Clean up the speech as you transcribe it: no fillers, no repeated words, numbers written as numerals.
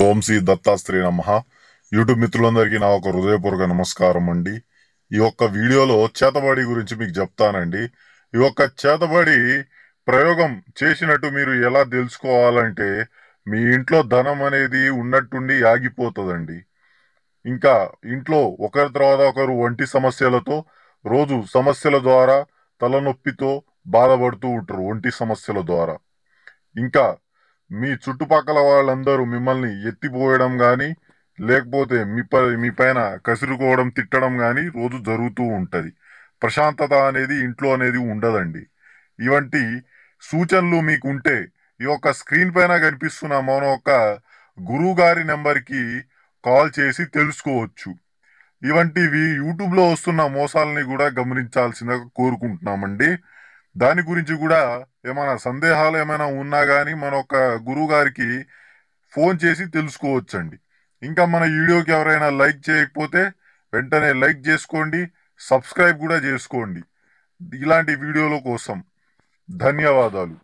ఓం శ్రీ దత్తాశ్రీ నమః. యూట్యూబ్ మిత్రులందరికీ నా ఒక హృదయపూర్వక నమస్కారం అండి. ఈ ఒక్క వీడియోలో చేతబడి గురించి మీకు చెప్తానండి. ఈ ఒక్క చేతబడి ప్రయోగం చేసినట్టు మీరు ఎలా తెలుసుకోవాలంటే, మీ ఇంట్లో ధనం అనేది ఉన్నట్టుండి ఆగిపోతుందండి. ఇంకా ఇంట్లో ఒకరి తర్వాత ఒకరు ఒంటి సమస్యలతో, రోజు సమస్యల ద్వారా, తలనొప్పితో బాధపడుతూ ఉంటారు ఒంటి సమస్యల ద్వారా. ఇంకా మీ చుట్టుపక్కల వాళ్ళందరూ మిమ్మల్ని ఎత్తిపోయడం గాని, లేకపోతే మీ పైన కసురుకోవడం, తిట్టడం గాని రోజు జరుగుతూ ఉంటది. ప్రశాంతత అనేది ఇంట్లో అనేది ఉండదండి. ఇవంటి సూచనలు మీకుంటే ఈ యొక్క స్క్రీన్ పైన కనిపిస్తున్న మన యొక్క గురువు గారి నెంబర్కి కాల్ చేసి తెలుసుకోవచ్చు. ఇవంటివి యూట్యూబ్లో వస్తున్న మోసాలని కూడా గమనించాల్సిందిగా కోరుకుంటున్నామండి. దాని గురించి కూడా ఏమైనా సందేహాలు ఏమైనా ఉన్నా కానీ మన ఒక గురువు గారికి ఫోన్ చేసి తెలుసుకోవచ్చండి. ఇంకా మన వీడియోకి ఎవరైనా లైక్ చేయకపోతే వెంటనే లైక్ చేసుకోండి, సబ్స్క్రైబ్ కూడా చేసుకోండి ఇలాంటి వీడియోల కోసం. ధన్యవాదాలు.